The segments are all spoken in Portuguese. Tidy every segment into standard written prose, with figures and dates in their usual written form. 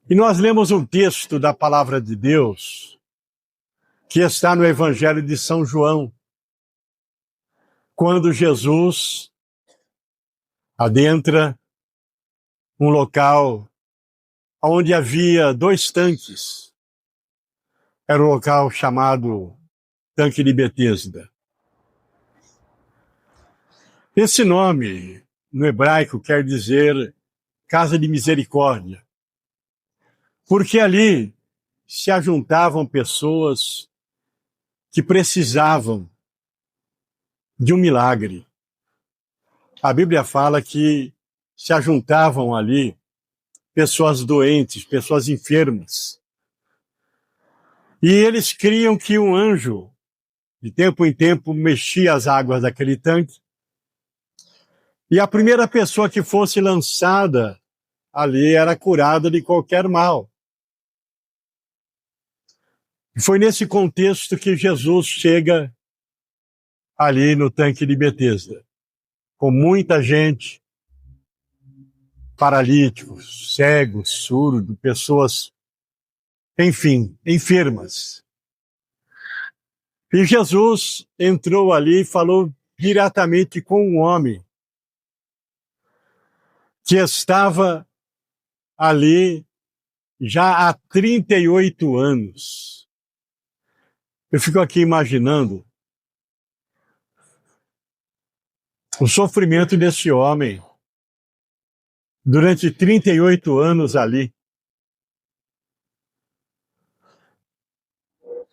E nós lemos um texto da palavra de Deus que está no Evangelho de São João, quando Jesus adentra um local onde havia 2 tanques. Era um local chamado Tanque de Betesda. Esse nome, no hebraico, quer dizer Casa de Misericórdia, porque ali se ajuntavam pessoas que precisavam de um milagre. A Bíblia fala que se ajuntavam ali pessoas doentes, pessoas enfermas. E eles criam que um anjo, de tempo em tempo, mexia as águas daquele tanque. E a primeira pessoa que fosse lançada ali era curada de qualquer mal. E foi nesse contexto que Jesus chega ali no tanque de Betesda, com muita gente, paralíticos, cegos, surdos, pessoas, enfim, enfermas. E Jesus entrou ali e falou diretamente com um homem que estava ali já há 38 anos. Eu fico aqui imaginando o sofrimento desse homem durante 38 anos ali,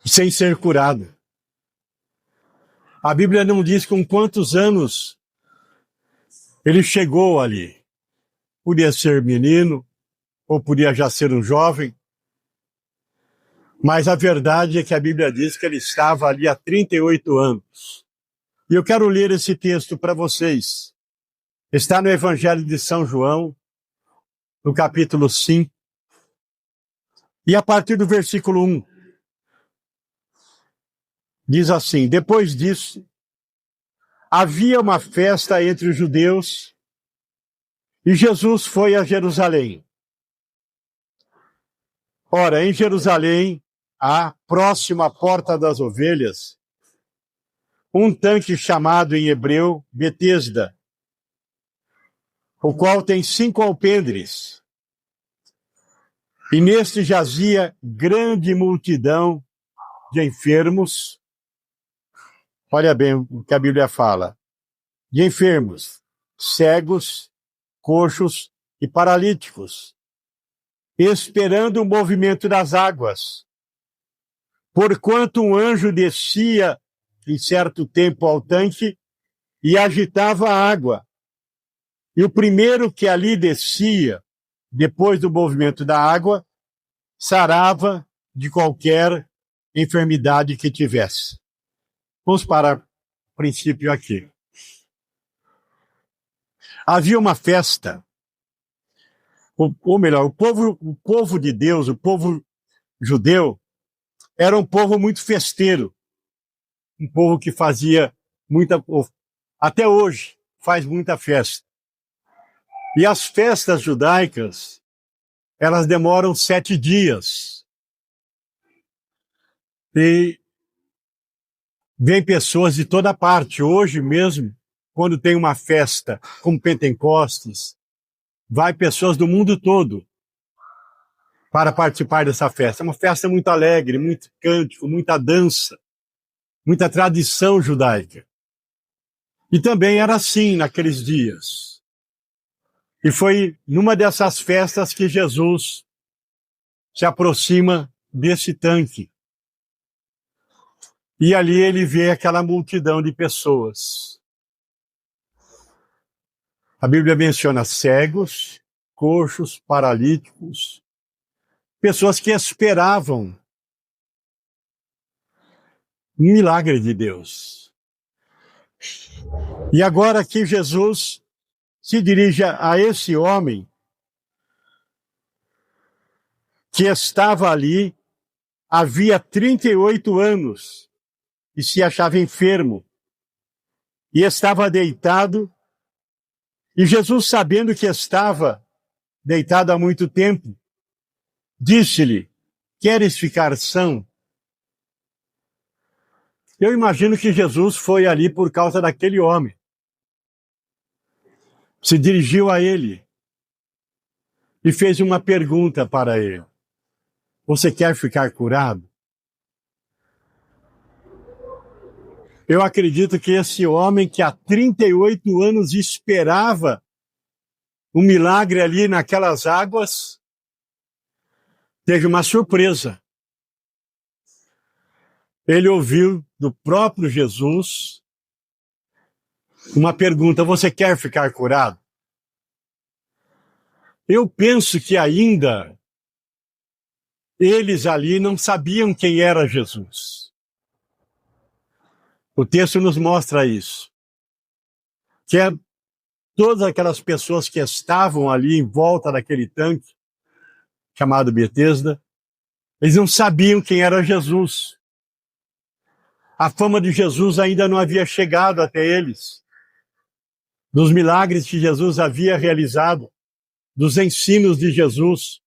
sem ser curado. A Bíblia não diz com quantos anos ele chegou ali. Podia ser menino, ou podia já ser um jovem, mas a verdade é que a Bíblia diz que ele estava ali há 38 anos. E eu quero ler esse texto para vocês. Está no Evangelho de São João, no capítulo 5, e a partir do versículo 1. Diz assim: depois disso, havia uma festa entre os judeus e Jesus foi a Jerusalém. Ora, em Jerusalém, próximo à Porta das Ovelhas, um tanque chamado em hebreu Betesda, o qual tem 5 alpendres. E neste jazia grande multidão de enfermos. Olha bem o que a Bíblia fala. De enfermos, cegos, coxos e paralíticos, esperando o movimento das águas. Porquanto um anjo descia em certo tempo ao tanque e agitava a água. E o primeiro que ali descia, depois do movimento da água, sarava de qualquer enfermidade que tivesse. Vamos para o princípio aqui. Havia uma festa, ou melhor, o povo de Deus, o povo judeu, era um povo muito festeiro, um povo que fazia muita, até hoje, faz muita festa. E as festas judaicas, elas demoram 7 dias. E vem pessoas de toda parte. Hoje mesmo, quando tem uma festa como Pentecostes, vai pessoas do mundo todo para participar dessa festa. É uma festa muito alegre, muito cântico, muita dança, muita tradição judaica. E também era assim naqueles dias. E foi numa dessas festas que Jesus se aproxima desse tanque. E ali ele vê aquela multidão de pessoas. A Bíblia menciona cegos, coxos, paralíticos, pessoas que esperavam um milagre de Deus. E agora que Jesus se dirige a esse homem que estava ali havia 38 anos e se achava enfermo e estava deitado. E Jesus, sabendo que estava deitado há muito tempo. Disse-lhe: queres ficar são? Eu imagino que Jesus foi ali por causa daquele homem. Se dirigiu a ele e fez uma pergunta para ele: você quer ficar curado? Eu acredito que esse homem que há 38 anos esperava um milagre ali naquelas águas, teve uma surpresa. Ele ouviu do próprio Jesus uma pergunta: você quer ficar curado? Eu penso que ainda eles ali não sabiam quem era Jesus. O texto nos mostra isso. Que todas aquelas pessoas que estavam ali em volta daquele tanque, chamado Betesda, eles não sabiam quem era Jesus. A fama de Jesus ainda não havia chegado até eles. Dos milagres que Jesus havia realizado, dos ensinos de Jesus.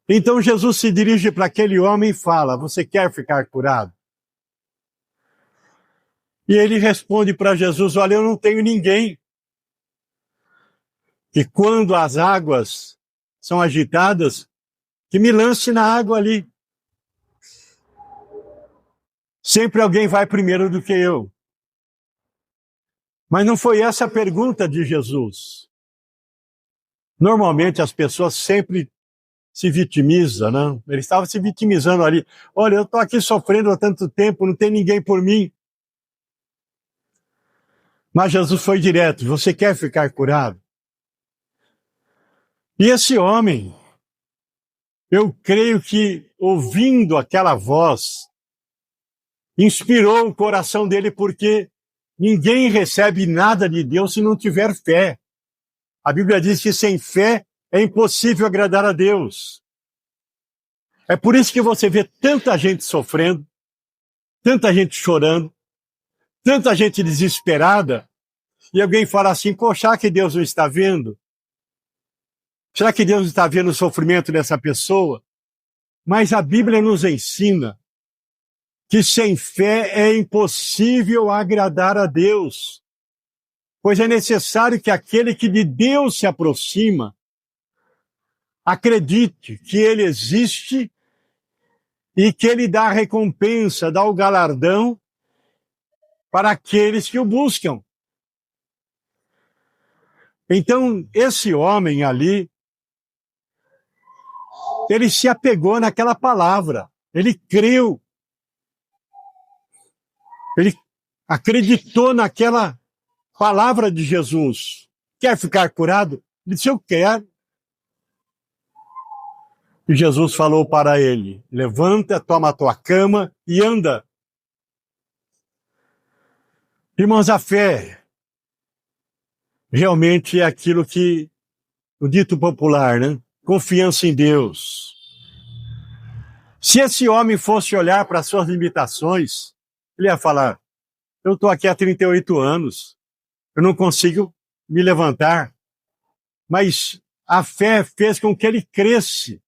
Então Jesus se dirige para aquele homem e fala: você quer ficar curado? E ele responde para Jesus: olha, eu não tenho ninguém. E quando as águas são agitadas, que me lance na água ali. Sempre alguém vai primeiro do que eu. Mas não foi essa a pergunta de Jesus. Normalmente as pessoas sempre se vitimizam, né? Ele estava se vitimizando ali. Olha, eu estou aqui sofrendo há tanto tempo, não tem ninguém por mim. Mas Jesus foi direto: você quer ficar curado? E esse homem, eu creio que ouvindo aquela voz, inspirou o coração dele, porque ninguém recebe nada de Deus se não tiver fé. A Bíblia diz que sem fé é impossível agradar a Deus. É por isso que você vê tanta gente sofrendo, tanta gente chorando, tanta gente desesperada, e alguém fala assim: poxa, será que Deus não está vendo? Será que Deus está vendo o sofrimento dessa pessoa? Mas a Bíblia nos ensina que sem fé é impossível agradar a Deus, pois é necessário que aquele que de Deus se aproxima acredite que Ele existe e que Ele dá a recompensa, dá o galardão para aqueles que o buscam. Então, esse homem ali, ele se apegou naquela palavra, ele creu, ele acreditou naquela palavra de Jesus. Quer ficar curado? Ele disse: eu quero. E Jesus falou para ele: levanta, toma a tua cama e anda. Irmãos, a fé realmente é aquilo que o dito popular, né? Confiança em Deus. Se esse homem fosse olhar para as suas limitações, ele ia falar: eu estou aqui há 38 anos, eu não consigo me levantar. Mas a fé fez com que ele cresce,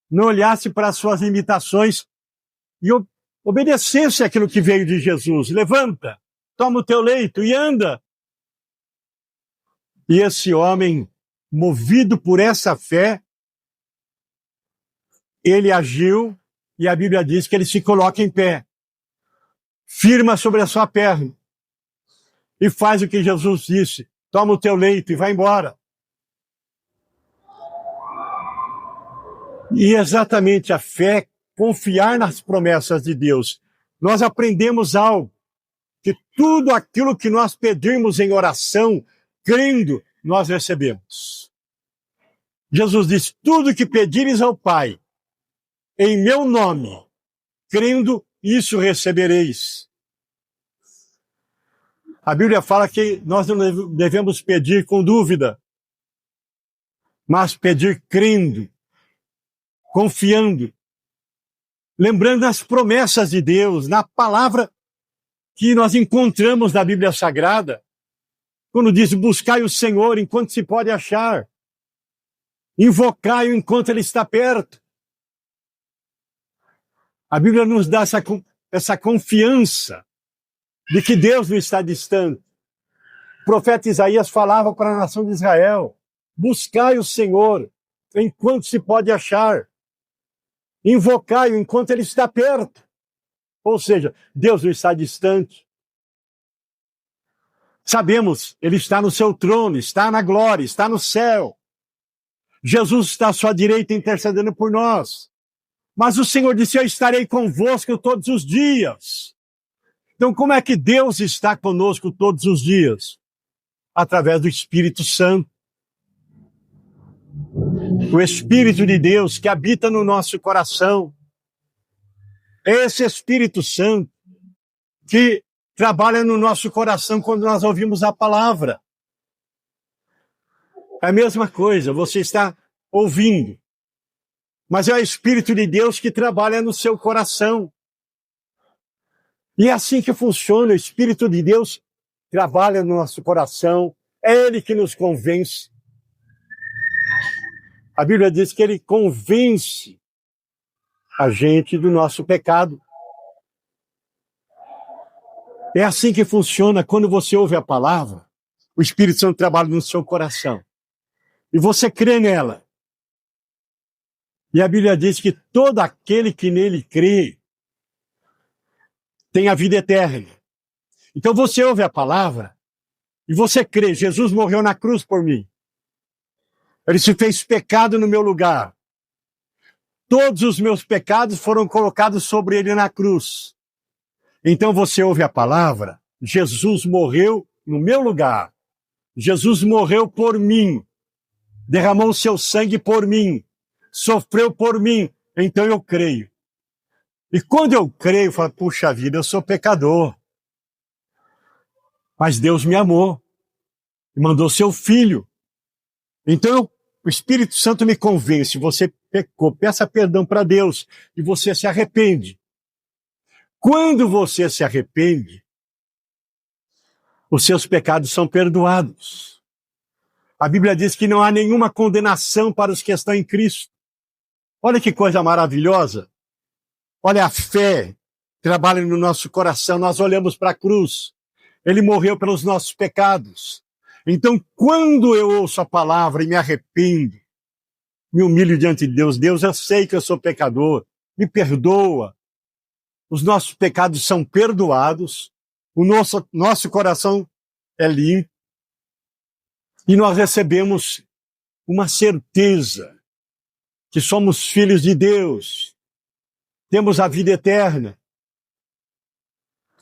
não olhasse para as suas limitações e obedecesse aquilo que veio de Jesus. Levanta, toma o teu leito e anda. E esse homem, movido por essa fé, ele agiu, e a Bíblia diz que ele se coloca em pé, firma sobre a sua perna, e faz o que Jesus disse: toma o teu leito e vai embora. E exatamente a fé, confiar nas promessas de Deus. Nós aprendemos algo, que tudo aquilo que nós pedirmos em oração, crendo, nós recebemos. Jesus diz: tudo que pedires ao Pai, em meu nome, crendo, isso recebereis. A Bíblia fala que nós não devemos pedir com dúvida, mas pedir crendo, confiando, lembrando as promessas de Deus, na palavra que nós encontramos na Bíblia Sagrada, quando diz: buscai o Senhor enquanto se pode achar. Invocai-o enquanto ele está perto. A Bíblia nos dá essa confiança de que Deus não está distante. O profeta Isaías falava para a nação de Israel: buscai o Senhor enquanto se pode achar. Invocai-o enquanto ele está perto. Ou seja, Deus não está distante. Sabemos, ele está no seu trono, está na glória, está no céu. Jesus está à sua direita intercedendo por nós. Mas o Senhor disse: eu estarei convosco todos os dias. Então, como é que Deus está conosco todos os dias? Através do Espírito Santo. O Espírito de Deus que habita no nosso coração. É esse Espírito Santo que trabalha no nosso coração quando nós ouvimos a palavra. É a mesma coisa, você está ouvindo, mas é o Espírito de Deus que trabalha no seu coração. E é assim que funciona, o Espírito de Deus trabalha no nosso coração, é Ele que nos convence. A Bíblia diz que Ele convence a gente do nosso pecado. É assim que funciona quando você ouve a palavra, o Espírito Santo trabalha no seu coração. E você crê nela. E a Bíblia diz que todo aquele que nele crê tem a vida eterna. Então você ouve a palavra e você crê: Jesus morreu na cruz por mim. Ele se fez pecado no meu lugar. Todos os meus pecados foram colocados sobre ele na cruz. Então você ouve a palavra: Jesus morreu no meu lugar. Jesus morreu por mim. Derramou seu sangue por mim. Sofreu por mim. Então eu creio. E quando eu creio, eu falo: puxa vida, eu sou pecador. Mas Deus me amou. E mandou seu filho. Então o Espírito Santo me convence: você pecou, peça perdão para Deus. E você se arrepende. Quando você se arrepende, os seus pecados são perdoados. A Bíblia diz que não há nenhuma condenação para os que estão em Cristo. Olha que coisa maravilhosa. Olha a fé que trabalha no nosso coração. Nós olhamos para a cruz. Ele morreu pelos nossos pecados. Então, quando eu ouço a palavra e me arrependo, me humilho diante de Deus: Deus, eu sei que eu sou pecador, me perdoa. Os nossos pecados são perdoados, o nosso coração é limpo, e nós recebemos uma certeza que somos filhos de Deus, temos a vida eterna.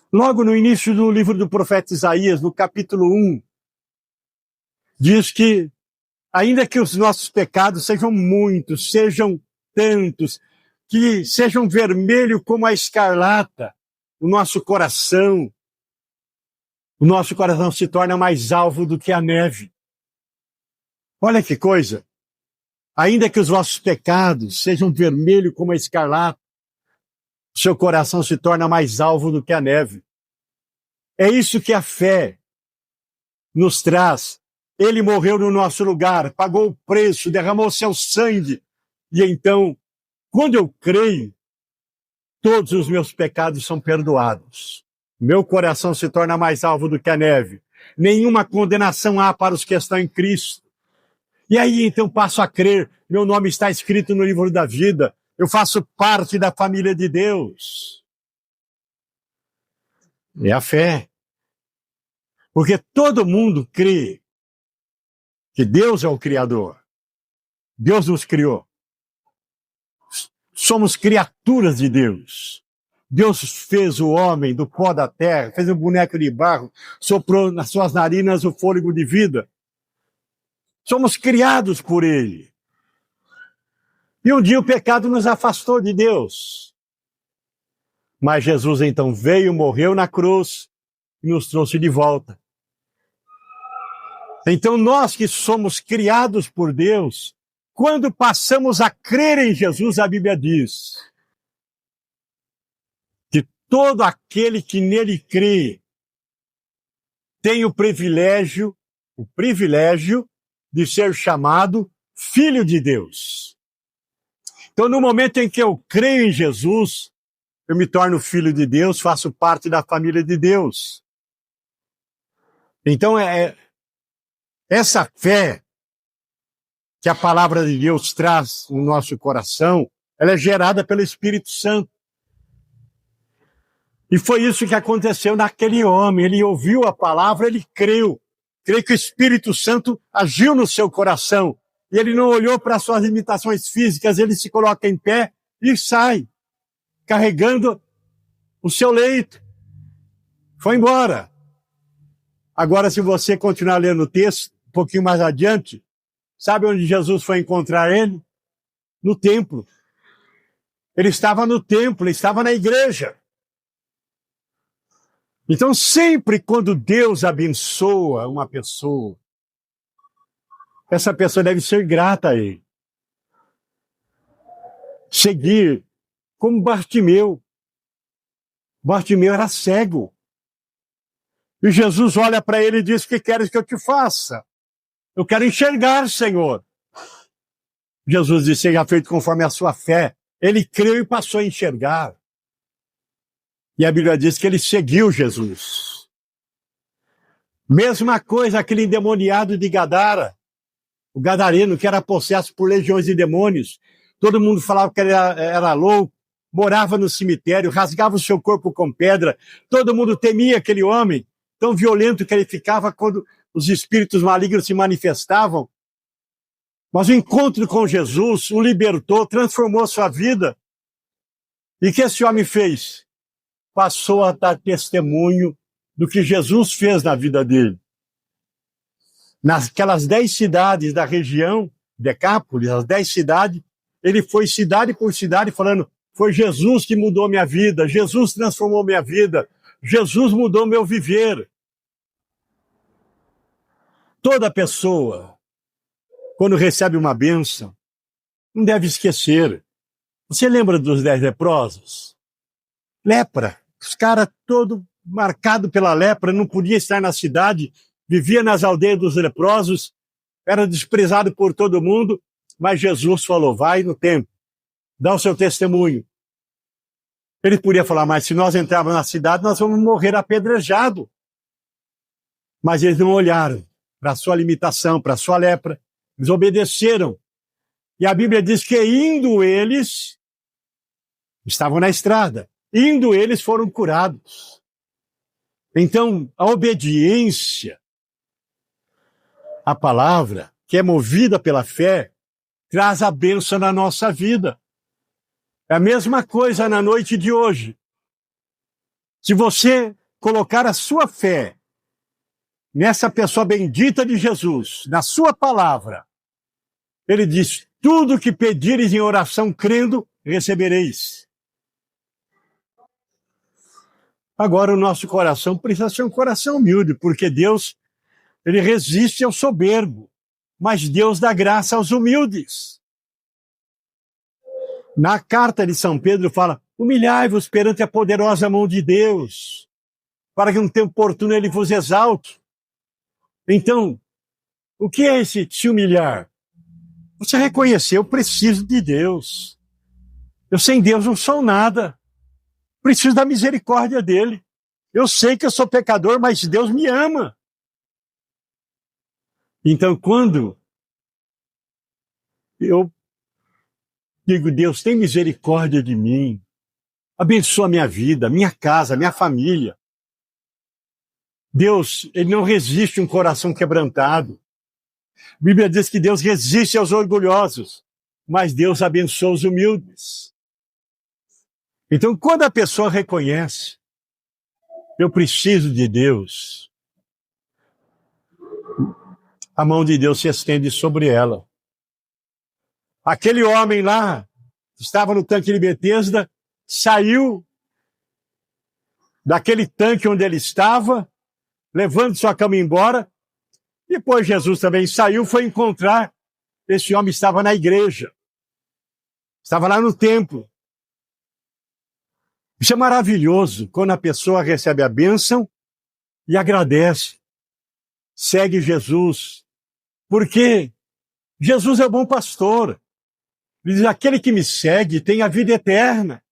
Logo no início do livro do profeta Isaías, no capítulo 1, diz que, ainda que os nossos pecados sejam muitos, sejam tantos, que sejam vermelhos como a escarlata, o nosso coração se torna mais alvo do que a neve. Olha que coisa! Ainda que os vossos pecados sejam vermelhos como a escarlata, seu coração se torna mais alvo do que a neve. É isso que a fé nos traz. Ele morreu no nosso lugar, pagou o preço, derramou seu sangue. E então, quando eu creio, todos os meus pecados são perdoados. Meu coração se torna mais alvo do que a neve. Nenhuma condenação há para os que estão em Cristo. E aí, então, passo a crer. Meu nome está escrito no livro da vida. Eu faço parte da família de Deus. É a fé. Porque todo mundo crê que Deus é o Criador. Deus nos criou. Somos criaturas de Deus. Deus fez o homem do pó da terra, fez um boneco de barro, soprou nas suas narinas o fôlego de vida. Somos criados por Ele. E um dia o pecado nos afastou de Deus. Mas Jesus então veio, morreu na cruz e nos trouxe de volta. Então nós que somos criados por Deus, quando passamos a crer em Jesus, a Bíblia diz que todo aquele que nele crê tem o privilégio de ser chamado filho de Deus. Então, no momento em que eu creio em Jesus, eu me torno filho de Deus, faço parte da família de Deus. Então, essa fé que a palavra de Deus traz no nosso coração, ela é gerada pelo Espírito Santo. E foi isso que aconteceu naquele homem. Ele ouviu a palavra, ele creu. Creio que o Espírito Santo agiu no seu coração. E ele não olhou para suas limitações físicas, ele se coloca em pé e sai, carregando o seu leito. Foi embora. Agora, se você continuar lendo o texto, um pouquinho mais adiante, sabe onde Jesus foi encontrar ele? No templo. Ele estava no templo, ele estava na igreja. Então, sempre quando Deus abençoa uma pessoa, essa pessoa deve ser grata a ele. Seguir como Bartimeu. Bartimeu era cego. E Jesus olha para ele e diz: o que queres que eu te faça? Eu quero enxergar, Senhor. Jesus disse: seja feito conforme a sua fé. Ele creu e passou a enxergar. E a Bíblia diz que ele seguiu Jesus. Mesma coisa aquele endemoniado de Gadara, o gadareno que era possesso por legiões de demônios. Todo mundo falava que ele era louco, morava no cemitério, rasgava o seu corpo com pedra. Todo mundo temia aquele homem, tão violento que ele ficava quando os espíritos malignos se manifestavam. Mas o encontro com Jesus o libertou, transformou sua vida. E o que esse homem fez? Passou a dar testemunho do que Jesus fez na vida dele. Naquelas 10 cidades da região, Decápolis, as 10 cidades, ele foi cidade por cidade falando: foi Jesus que mudou minha vida, Jesus transformou minha vida, Jesus mudou meu viver. Toda pessoa, quando recebe uma bênção, não deve esquecer. Você lembra dos 10 leprosos? Lepra. Os caras todos marcados pela lepra, não podia estar na cidade, vivia nas aldeias dos leprosos, era desprezado por todo mundo, mas Jesus falou: vai no templo, dá o seu testemunho. Ele podia falar: mas se nós entrarmos na cidade, nós vamos morrer apedrejado. Mas eles não olharam para a sua limitação, para a sua lepra. Eles obedeceram. E a Bíblia diz que indo eles, estavam na estrada, indo eles foram curados. Então, a obediência à palavra, que é movida pela fé, traz a bênção na nossa vida. É a mesma coisa na noite de hoje. Se você colocar a sua fé nessa pessoa bendita de Jesus, na sua palavra, ele diz: tudo o que pedires em oração crendo, recebereis. Agora o nosso coração precisa ser um coração humilde, porque Deus, ele resiste ao soberbo, mas Deus dá graça aos humildes. Na carta de São Pedro fala: humilhai-vos perante a poderosa mão de Deus, para que no tempo oportuno ele vos exalte. Então, o que é esse se humilhar? Você reconhecer: eu preciso de Deus. Eu sem Deus não sou nada. Preciso da misericórdia dele. Eu sei que eu sou pecador, mas Deus me ama. Então, quando eu digo: Deus, tem misericórdia de mim, abençoa minha vida, minha casa, minha família. Deus, ele não resiste a um coração quebrantado. A Bíblia diz que Deus resiste aos orgulhosos, mas Deus abençoa os humildes. Então, quando a pessoa reconhece: eu preciso de Deus, a mão de Deus se estende sobre ela. Aquele homem lá, que estava no tanque de Betesda, saiu daquele tanque onde ele estava, levando sua cama embora. Depois Jesus também saiu, foi encontrar esse homem, estava na igreja, estava lá no templo. Isso é maravilhoso, quando a pessoa recebe a bênção e agradece, segue Jesus. Por quê? Jesus é o bom pastor. Ele diz, aquele que me segue tem a vida eterna.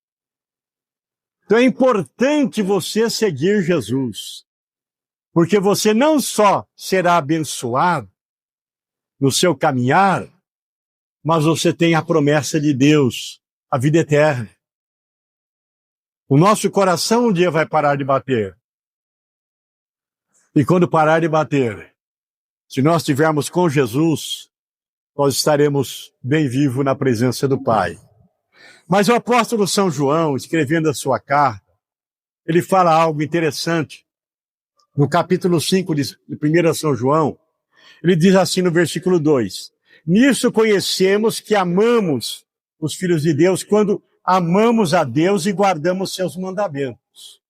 Então é importante você seguir Jesus, porque você não só será abençoado no seu caminhar, mas você tem a promessa de Deus, a vida eterna. O nosso coração um dia vai parar de bater. E quando parar de bater, se nós estivermos com Jesus, nós estaremos bem vivos na presença do Pai. Mas o apóstolo São João, escrevendo a sua carta, ele fala algo interessante. No capítulo 5 de 1 São João, ele diz assim no versículo 2, nisso conhecemos que amamos os filhos de Deus quando amamos a Deus e guardamos seus mandamentos.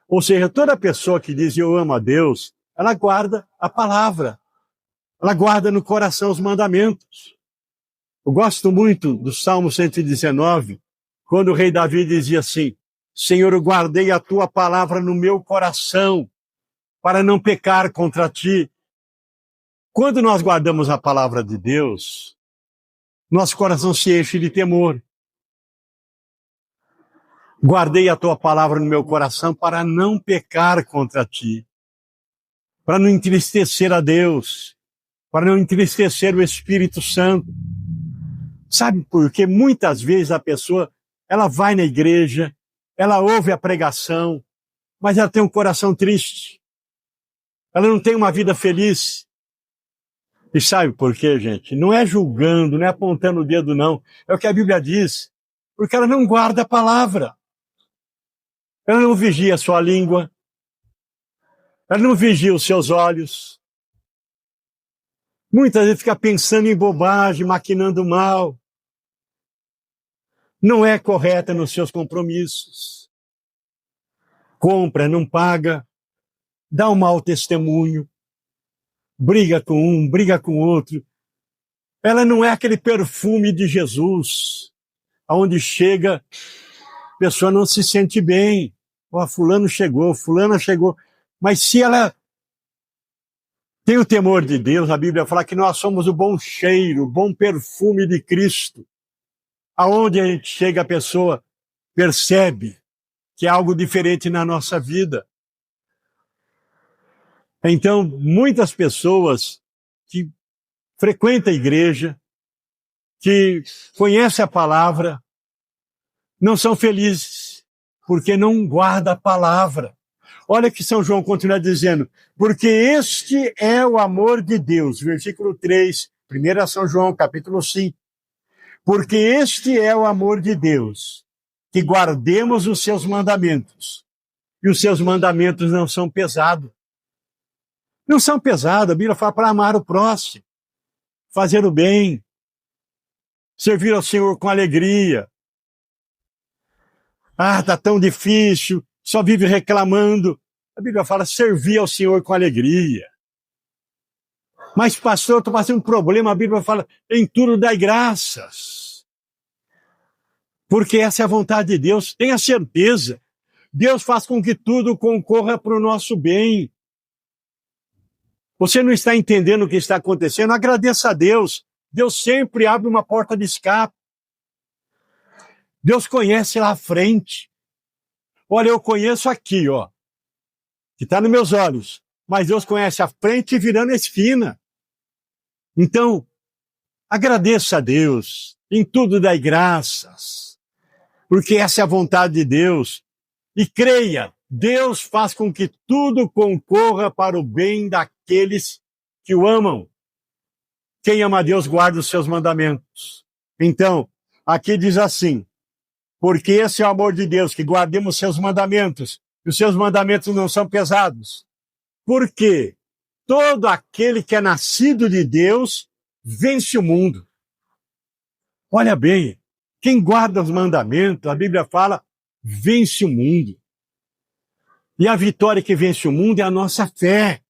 Ou seja, toda pessoa que diz eu amo a Deus, ela guarda a palavra. Ela guarda no coração os mandamentos. Eu gosto muito do Salmo 119, quando o rei Davi dizia assim, Senhor, eu guardei a tua palavra no meu coração, para não pecar contra ti. Quando nós guardamos a palavra de Deus, nosso coração se enche de temor. Guardei a tua palavra no meu coração para não pecar contra ti, para não entristecer a Deus, para não entristecer o Espírito Santo. Sabe por quê? Muitas vezes a pessoa, ela vai na igreja, ela ouve a pregação, mas ela tem um coração triste. Ela não tem uma vida feliz. E sabe por quê, gente? Não é julgando, não é apontando o dedo, não. É o que a Bíblia diz. Porque ela não guarda a palavra. Ela não vigia a sua língua. Ela não vigia os seus olhos. Muitas vezes fica pensando em bobagem, maquinando mal. Não é correta nos seus compromissos. Compra, não paga. Dá um mau testemunho. Briga com um, briga com outro. Ela não é aquele perfume de Jesus, aonde chega, a pessoa não se sente bem. Ó, fulano chegou, fulana chegou. Mas se ela tem o temor de Deus, a Bíblia fala que nós somos o bom cheiro, o bom perfume de Cristo. Aonde a gente chega, a pessoa percebe que é algo diferente na nossa vida. Então, muitas pessoas que frequentam a igreja, que conhecem a palavra, não são felizes, porque não guardam a palavra. Olha que São João continua dizendo, porque este é o amor de Deus, versículo 3, 1 São João, capítulo 5. Porque este é o amor de Deus, que guardemos os seus mandamentos. E os seus mandamentos não são pesados. Não são pesados, a Bíblia fala para amar o próximo, fazer o bem, servir ao Senhor com alegria. Ah, está tão difícil, só vive reclamando. A Bíblia fala servir ao Senhor com alegria. Mas pastor, estou passando um problema, a Bíblia fala em tudo dai graças. Porque essa é a vontade de Deus, tenha certeza. Deus faz com que tudo concorra para o nosso bem. Você não está entendendo o que está acontecendo? Agradeça a Deus. Deus sempre abre uma porta de escape. Deus conhece lá à frente. Olha, eu conheço aqui, ó, que está nos meus olhos. Mas Deus conhece a frente virando a esquina. Então, agradeça a Deus. Em tudo dai graças. Porque essa é a vontade de Deus. E creia, Deus faz com que tudo concorra para o bem daqueles que o amam. Quem ama a Deus guarda os seus mandamentos. Então, aqui diz assim, porque esse é o amor de Deus, que guardemos seus mandamentos, e os seus mandamentos não são pesados. Porque todo aquele que é nascido de Deus vence o mundo. Olha bem, quem guarda os mandamentos, a Bíblia fala, vence o mundo. E a vitória que vence o mundo é a nossa fé.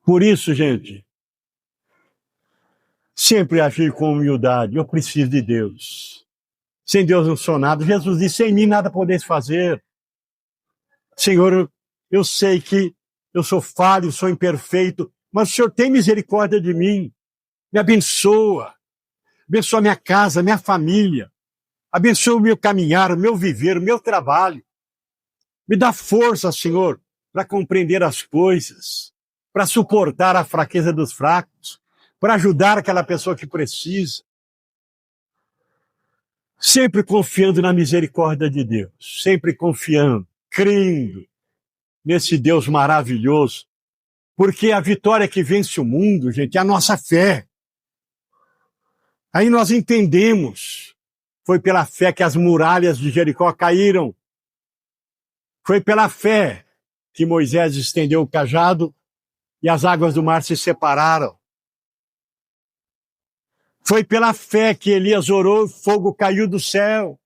Por isso, gente, sempre agir com humildade. Eu preciso de Deus. Sem Deus não sou nada. Jesus disse, sem mim nada podeis fazer. Senhor, eu sei que eu sou falho, sou imperfeito, mas o Senhor tem misericórdia de mim. Me abençoa. Abençoa minha casa, minha família. Abençoa o meu caminhar, o meu viver, o meu trabalho. Me dá força, Senhor, para compreender as coisas, para suportar a fraqueza dos fracos, para ajudar aquela pessoa que precisa. Sempre confiando na misericórdia de Deus, sempre confiando, crendo nesse Deus maravilhoso, porque a vitória que vence o mundo, gente, é a nossa fé. Aí nós entendemos, foi pela fé que as muralhas de Jericó caíram, foi pela fé que Moisés estendeu o cajado e as águas do mar se separaram. Foi pela fé que Elias orou e fogo caiu do céu.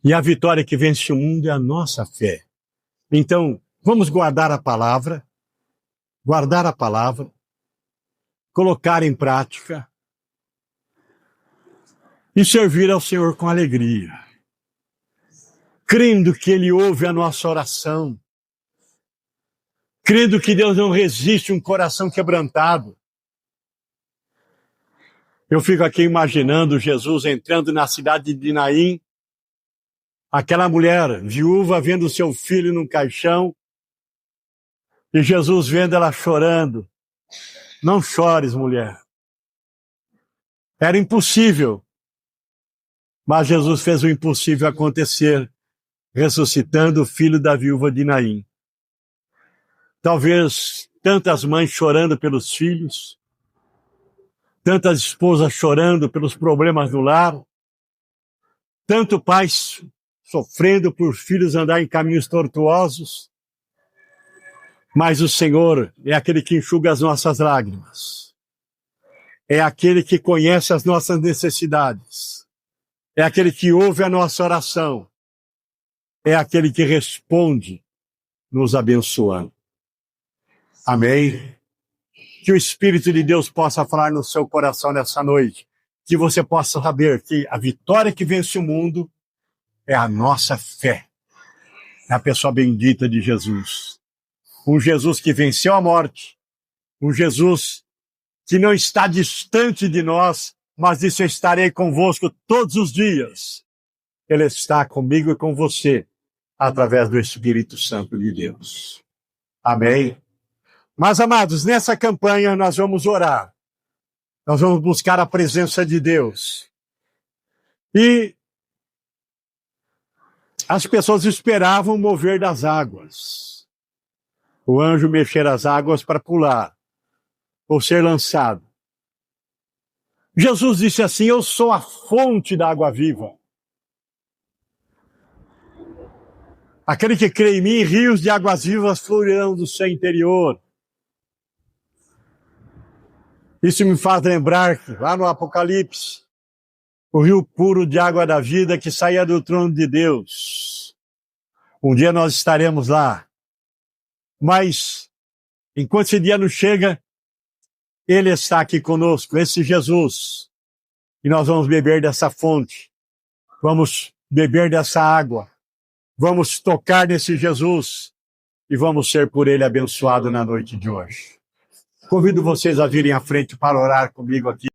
E a vitória que vence o mundo é a nossa fé. Então, vamos guardar a palavra, colocar em prática e servir ao Senhor com alegria, crendo que Ele ouve a nossa oração, crendo que Deus não resiste um coração quebrantado. Eu fico aqui imaginando Jesus entrando na cidade de Naim, aquela mulher viúva vendo seu filho num caixão, e Jesus vendo ela chorando. Não chores, mulher. Era impossível, mas Jesus fez o impossível acontecer, ressuscitando o filho da viúva de Naim. Talvez tantas mães chorando pelos filhos, tantas esposas chorando pelos problemas do lar, tanto pais sofrendo por filhos andar em caminhos tortuosos, mas o Senhor é aquele que enxuga as nossas lágrimas, é aquele que conhece as nossas necessidades, é aquele que ouve a nossa oração, é aquele que responde nos abençoando. Amém? Que o Espírito de Deus possa falar no seu coração nessa noite. Que você possa saber que a vitória que vence o mundo é a nossa fé. É a pessoa bendita de Jesus. Um Jesus que venceu a morte. Um Jesus que não está distante de nós, mas disse: eu estarei convosco todos os dias. Ele está comigo e com você, através do Espírito Santo de Deus. Amém? Mas, amados, nessa campanha nós vamos orar. Nós vamos buscar a presença de Deus. E as pessoas esperavam o mover das águas. O anjo mexer as águas para pular, ou ser lançado. Jesus disse assim: eu sou a fonte da água viva. Aquele que crê em mim, rios de águas vivas fluirão do seu interior. Isso me faz lembrar que, lá no Apocalipse, o rio puro de água da vida que saía do trono de Deus. Um dia nós estaremos lá. Mas, enquanto esse dia não chega, Ele está aqui conosco, esse Jesus. E nós vamos beber dessa fonte. Vamos beber dessa água. Vamos tocar nesse Jesus. E vamos ser por Ele abençoados na noite de hoje. Convido vocês a virem à frente para orar comigo aqui.